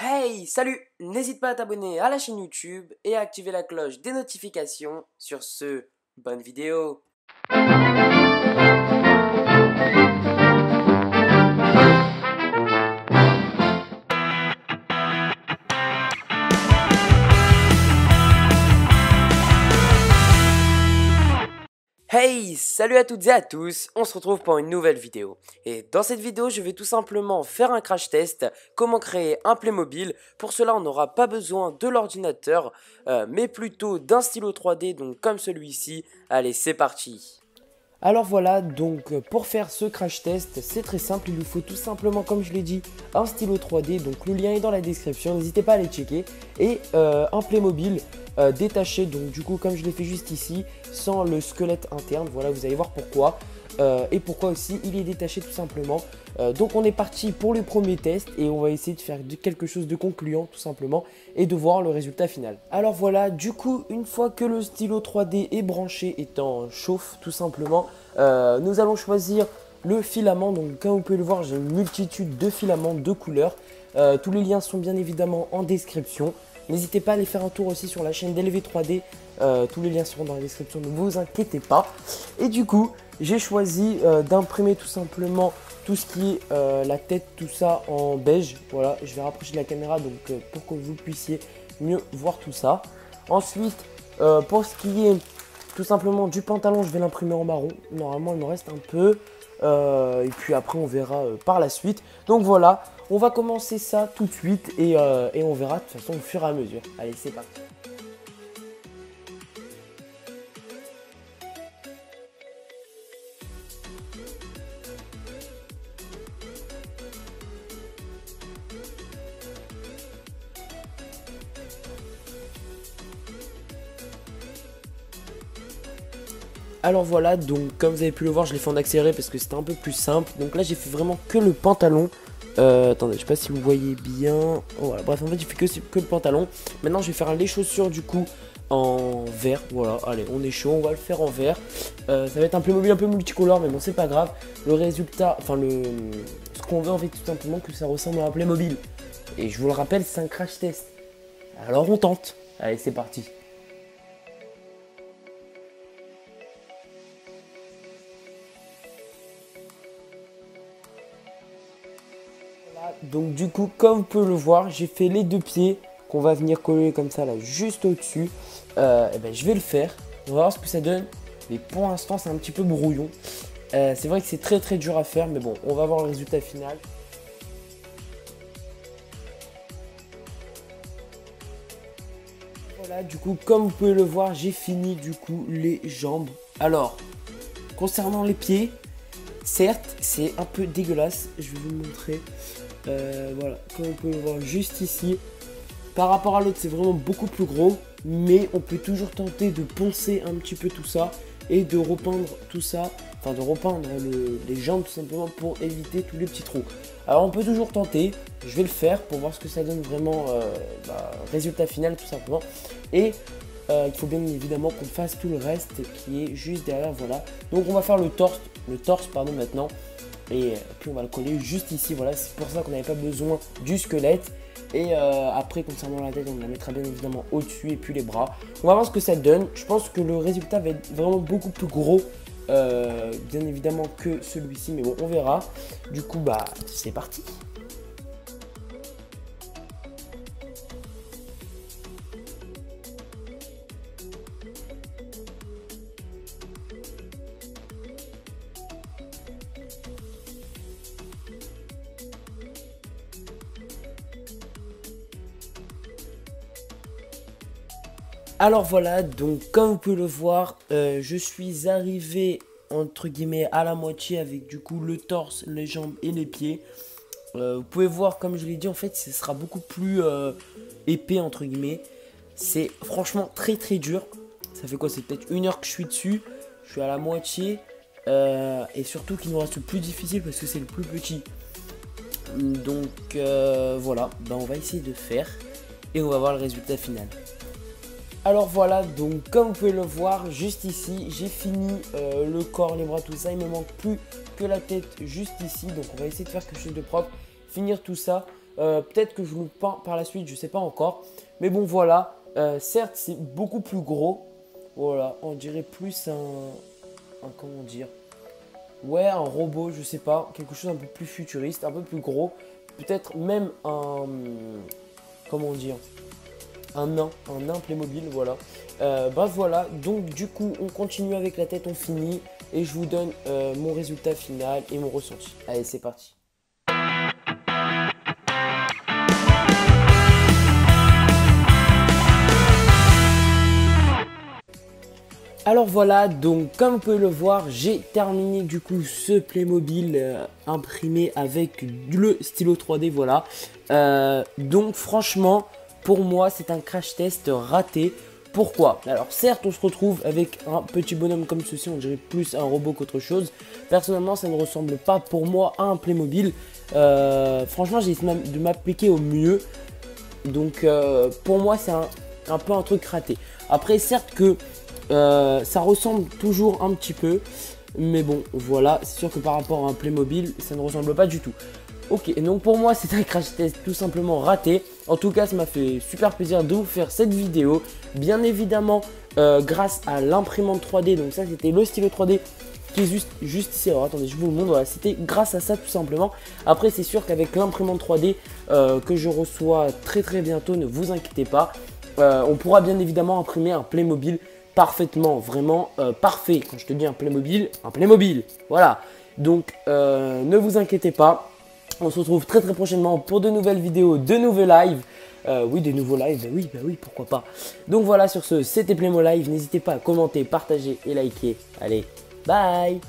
Hey, salut! N'hésite pas à t'abonner à la chaîne YouTube et à activer la cloche des notifications. Sur ce, bonne vidéo! Hey, salut à toutes et à tous, on se retrouve pour une nouvelle vidéo. Et dans cette vidéo, je vais tout simplement faire un crash test, comment créer un Playmobil. Pour cela, on n'aura pas besoin de l'ordinateur, mais plutôt d'un stylo 3D, donc comme celui-ci. Allez, c'est parti! Alors voilà, donc pour faire ce crash test, c'est très simple, il nous faut tout simplement, comme je l'ai dit, un stylo 3D, donc le lien est dans la description, n'hésitez pas à aller checker, et un Playmobil détaché, donc du coup comme je l'ai fait juste ici, sans le squelette interne, voilà vous allez voir pourquoi, et pourquoi aussi il est détaché tout simplement. Donc on est parti pour le premier test et on va essayer de faire quelque chose de concluant tout simplement et de voir le résultat final. Alors voilà, du coup une fois que le stylo 3D est branché, étant chauffe tout simplement, nous allons choisir le filament. Donc comme vous pouvez le voir, j'ai une multitude de filaments de couleurs. Tous les liens sont bien évidemment en description. N'hésitez pas à aller faire un tour aussi sur la chaîne d'LV3D. Tous les liens seront dans la description, ne vous inquiétez pas. Et du coup, j'ai choisi d'imprimer tout simplement tout ce qui est la tête, tout ça en beige. Voilà, je vais rapprocher de la caméra donc pour que vous puissiez mieux voir tout ça. Ensuite, pour ce qui est tout simplement du pantalon, je vais l'imprimer en marron. Normalement, il me reste un peu. Et puis après, on verra par la suite. Donc voilà, on va commencer ça tout de suite et on verra de toute façon au fur et à mesure. Allez, c'est parti. Alors voilà, donc comme vous avez pu le voir, je l'ai fait en accéléré parce que c'était un peu plus simple. Donc là, j'ai fait vraiment que le pantalon. Attendez, je sais pas si vous voyez bien. Oh, voilà, bref, en fait, j'ai fait que le pantalon. Maintenant, je vais faire les chaussures du coup en vert. Voilà, allez, on est chaud, on va le faire en vert. Ça va être un Playmobil un peu multicolore, mais bon, c'est pas grave. Le résultat, enfin, ce qu'on veut en fait, tout simplement que ça ressemble à un Playmobil. Et je vous le rappelle, c'est un crash test. Alors on tente. Allez, c'est parti. Donc du coup, comme vous pouvez le voir, j'ai fait les deux pieds qu'on va venir coller comme ça là juste au-dessus. Et ben, je vais le faire. On va voir ce que ça donne. Mais pour l'instant, c'est un petit peu brouillon. C'est vrai que c'est très dur à faire, mais bon, on va voir le résultat final. Voilà, du coup, comme vous pouvez le voir, j'ai fini du coup les jambes. Alors, concernant les pieds, certes, c'est un peu dégueulasse. Je vais vous montrer. Voilà, comme vous pouvez le voir juste ici. Par rapport à l'autre, c'est vraiment beaucoup plus gros. Mais on peut toujours tenter de poncer un petit peu tout ça et de repeindre tout ça. Enfin, de repeindre les jambes tout simplement pour éviter tous les petits trous. Alors, on peut toujours tenter. Je vais le faire pour voir ce que ça donne vraiment. Résultat final tout simplement. Et il faut bien évidemment qu'on fasse tout le reste qui est juste derrière. Voilà. Donc, on va faire le torse pardon, maintenant. Et puis on va le coller juste ici, voilà, c'est pour ça qu'on n'avait pas besoin du squelette. Et après concernant la tête, on la mettra bien évidemment au-dessus et puis les bras. On va voir ce que ça donne. Je pense que le résultat va être vraiment beaucoup plus gros, bien évidemment que celui-ci, mais bon on verra. Du coup bah c'est parti. Alors voilà, donc comme vous pouvez le voir, je suis arrivé entre guillemets à la moitié avec du coup le torse, les jambes et les pieds. Vous pouvez voir, comme je l'ai dit, en fait ce sera beaucoup plus épais entre guillemets. C'est franchement très dur. Ça fait quoi? C'est peut-être 1 heure que je suis dessus. Je suis à la moitié. Et surtout qu'il nous reste le plus difficile parce que c'est le plus petit. Donc voilà, ben, on va essayer de faire. Et on va voir le résultat final. Alors voilà, donc comme vous pouvez le voir, juste ici, j'ai fini le corps, les bras, tout ça. Il me manque plus que la tête juste ici. Donc on va essayer de faire quelque chose de propre, finir tout ça. Peut-être que je le peins par la suite, je sais pas encore. Mais bon, voilà. Certes, c'est beaucoup plus gros. Voilà, on dirait plus comment dire? Ouais, un robot, je sais pas. Quelque chose un peu plus futuriste, un peu plus gros. Peut-être même comment dire? Un nain Playmobil, voilà. Bref, voilà. Donc, du coup, on continue avec la tête, on finit. Et je vous donne mon résultat final et mon ressenti. Allez, c'est parti. Alors voilà, donc comme vous pouvez le voir, j'ai terminé du coup ce Playmobil imprimé avec le stylo 3D, voilà. Donc franchement, pour moi, c'est un crash test raté. Pourquoi? Alors certes, on se retrouve avec un petit bonhomme comme ceci, on dirait plus un robot qu'autre chose. Personnellement, ça ne ressemble pas pour moi à un Playmobil. Franchement, j'ai essayé de m'appliquer au mieux. Donc pour moi, c'est un peu un truc raté. Après, certes que ça ressemble toujours un petit peu, mais bon, voilà, c'est sûr que par rapport à un Playmobil, ça ne ressemble pas du tout. Ok, donc pour moi, c'est un crash test tout simplement raté. En tout cas, ça m'a fait super plaisir de vous faire cette vidéo. Bien évidemment, grâce à l'imprimante 3D, donc ça, c'était le stylo 3D qui est juste ici. Alors attendez, je vous le montre, voilà, c'était grâce à ça tout simplement. Après, c'est sûr qu'avec l'imprimante 3D que je reçois très bientôt, ne vous inquiétez pas, on pourra bien évidemment imprimer un Playmobil parfaitement, vraiment parfait. Quand je te dis un Playmobil, voilà. Donc ne vous inquiétez pas, on se retrouve très prochainement pour de nouvelles vidéos, de nouveaux lives. Oui, des nouveaux lives, bah oui, pourquoi pas. Donc voilà, sur ce, c'était Playmo Live. N'hésitez pas à commenter, partager et liker. Allez, bye.